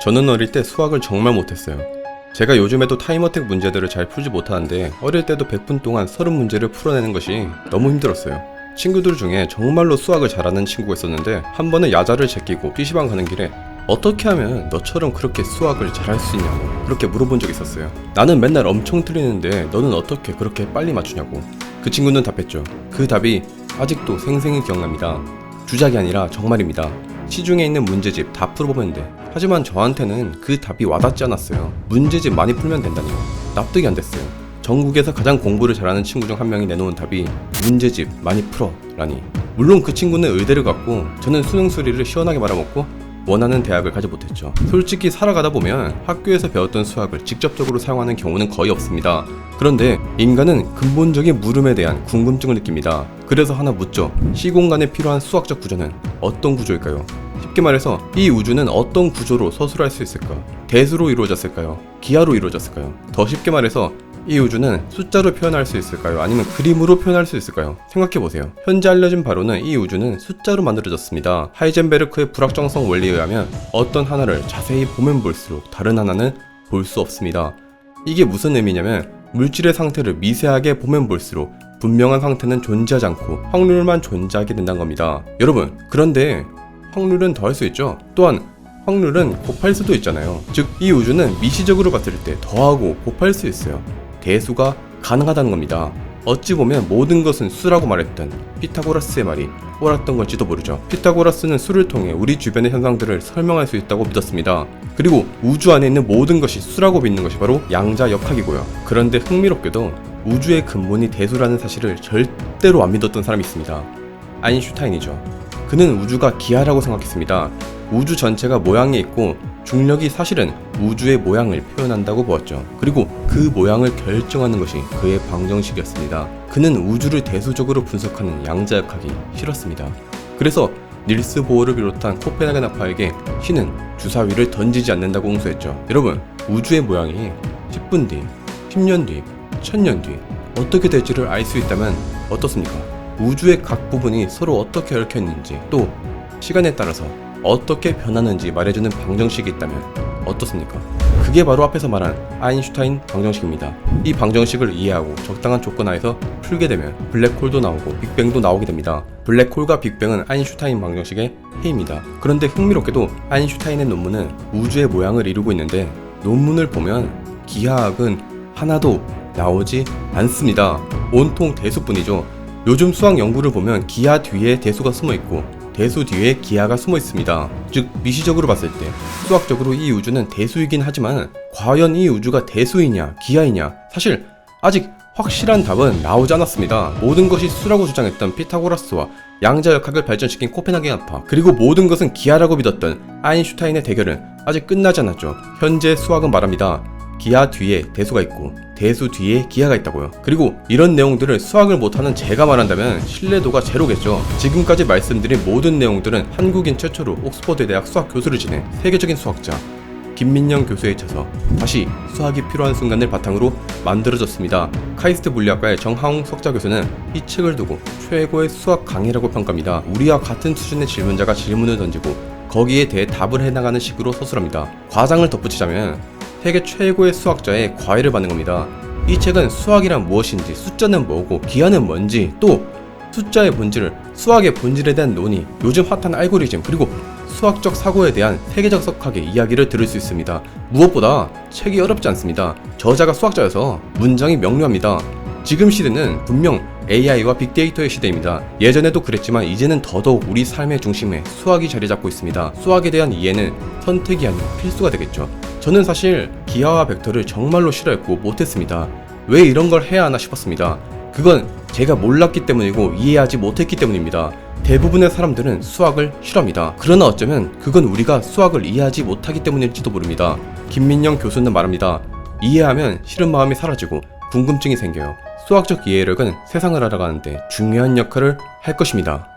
저는 어릴 때 수학을 정말 못했어요. 제가 요즘에도 타임어택 문제들을 잘 풀지 못하는데 어릴 때도 100분 동안 30문제를 풀어내는 것이 너무 힘들었어요. 친구들 중에 정말로 수학을 잘하는 친구가 있었는데 한 번은 야자를 제끼고 PC방 가는 길에 어떻게 하면 너처럼 그렇게 수학을 잘할 수 있냐고 그렇게 물어본 적이 있었어요. 나는 맨날 엄청 틀리는데 너는 어떻게 그렇게 빨리 맞추냐고. 그 친구는 답했죠. 그 답이 아직도 생생히 기억납니다. 주작이 아니라 정말입니다. 시중에 있는 문제집 다 풀어보면 돼. 하지만 저한테는 그 답이 와닿지 않았어요. 문제집 많이 풀면 된다니요. 납득이 안 됐어요. 전국에서 가장 공부를 잘하는 친구 중 한 명이 내놓은 답이 문제집 많이 풀어 라니. 물론 그 친구는 의대를 갔고 저는 수능 수리를 시원하게 말아먹고 원하는 대학을 가지 못했죠. 솔직히 살아가다 보면 학교에서 배웠던 수학을 직접적으로 사용하는 경우는 거의 없습니다. 그런데 인간은 근본적인 물음에 대한 궁금증을 느낍니다. 그래서 하나 묻죠. 시공간에 필요한 수학적 구조는 어떤 구조일까요? 쉽게 말해서 이 우주는 어떤 구조로 서술할 수 있을까? 대수로 이루어졌을까요? 기하로 이루어졌을까요? 더 쉽게 말해서 이 우주는 숫자로 표현할 수 있을까요? 아니면 그림으로 표현할 수 있을까요? 생각해보세요. 현재 알려진 바로는 이 우주는 숫자로 만들어졌습니다. 하이젠베르크의 불확정성 원리에 의하면 어떤 하나를 자세히 보면 볼수록 다른 하나는 볼 수 없습니다. 이게 무슨 의미냐면 물질의 상태를 미세하게 보면 볼수록 분명한 상태는 존재하지 않고 확률만 존재하게 된다는 겁니다. 여러분, 그런데 확률은 더할 수 있죠? 또한 확률은 곱할 수도 있잖아요. 즉, 이 우주는 미시적으로 봤을 때 더하고 곱할 수 있어요. 대수가 가능하다는 겁니다. 어찌 보면 모든 것은 수라고 말했던 피타고라스의 말이 옳았던 걸지도 모르죠. 피타고라스는 수를 통해 우리 주변의 현상들을 설명할 수 있다고 믿었습니다. 그리고 우주 안에 있는 모든 것이 수라고 믿는 것이 바로 양자역학이고요. 그런데 흥미롭게도 우주의 근본이 대수라는 사실을 절대로 안 믿었던 사람이 있습니다. 아인슈타인이죠. 그는 우주가 기하라고 생각했습니다. 우주 전체가 모양이 있고 중력이 사실은 우주의 모양을 표현한다고 보았죠. 그리고 그 모양을 결정하는 것이 그의 방정식이었습니다. 그는 우주를 대수적으로 분석하는 양자역학이 싫었습니다. 그래서 닐스 보어를 비롯한 코펜하겐 학파에게 신은 주사위를 던지지 않는다고 홍수했죠. 여러분, 우주의 모양이 10분 뒤, 10년 뒤, 1000년 뒤 어떻게 될지를 알 수 있다면 어떻습니까? 우주의 각 부분이 서로 어떻게 얽혀 있는지, 또 시간에 따라서 어떻게 변하는지 말해주는 방정식이 있다면 어떻습니까? 그게 바로 앞에서 말한 아인슈타인 방정식입니다. 이 방정식을 이해하고 적당한 조건 하에서 풀게 되면 블랙홀도 나오고 빅뱅도 나오게 됩니다. 블랙홀과 빅뱅은 아인슈타인 방정식의 해입니다. 그런데 흥미롭게도 아인슈타인의 논문은 우주의 모양을 이루고 있는데 논문을 보면 기하학은 하나도 나오지 않습니다. 온통 대수뿐이죠. 요즘 수학 연구를 보면 기하 뒤에 대수가 숨어있고 대수 뒤에 기하가 숨어 있습니다. 즉, 미시적으로 봤을 때 수학적으로 이 우주는 대수이긴 하지만 과연 이 우주가 대수이냐 기하이냐 사실 아직 확실한 답은 나오지 않았습니다. 모든 것이 수라고 주장했던 피타고라스와 양자역학을 발전시킨 코펜하겐 학파, 그리고 모든 것은 기하라고 믿었던 아인슈타인의 대결은 아직 끝나지 않았죠. 현재 수학은 말합니다. 기하 뒤에 대수가 있고 대수 뒤에 기하가 있다고요. 그리고 이런 내용들을 수학을 못하는 제가 말한다면 신뢰도가 제로겠죠. 지금까지 말씀드린 모든 내용들은 한국인 최초로 옥스퍼드 대학 수학 교수를 지낸 세계적인 수학자 김민영 교수에 있어서 다시 수학이 필요한 순간을 바탕으로 만들어졌습니다. 카이스트 물리학과의 정하웅 석좌 교수는 이 책을 두고 최고의 수학 강의라고 평가합니다. 우리와 같은 수준의 질문자가 질문을 던지고 거기에 대해 답을 해나가는 식으로 서술합니다. 과장을 덧붙이자면 세계 최고의 수학자의 과외를 받는 겁니다. 이 책은 수학이란 무엇인지, 숫자는 뭐고, 기하는 뭔지, 또 숫자의 본질, 수학의 본질에 대한 논의, 요즘 핫한 알고리즘, 그리고 수학적 사고에 대한 세계적 석학의 이야기를 들을 수 있습니다. 무엇보다 책이 어렵지 않습니다. 저자가 수학자여서 문장이 명료합니다. 지금 시대는 분명 AI와 빅데이터의 시대입니다. 예전에도 그랬지만 이제는 더더욱 우리 삶의 중심에 수학이 자리 잡고 있습니다. 수학에 대한 이해는 선택이 아닌 필수가 되겠죠. 저는 사실 기하와 벡터를 정말로 싫어했고 못했습니다. 왜 이런 걸 해야 하나 싶었습니다. 그건 제가 몰랐기 때문이고 이해하지 못했기 때문입니다. 대부분의 사람들은 수학을 싫어합니다. 그러나 어쩌면 그건 우리가 수학을 이해하지 못하기 때문일지도 모릅니다. 김민영 교수는 말합니다. 이해하면 싫은 마음이 사라지고 궁금증이 생겨요. 수학적 이해력은 세상을 알아가는데 중요한 역할을 할 것입니다.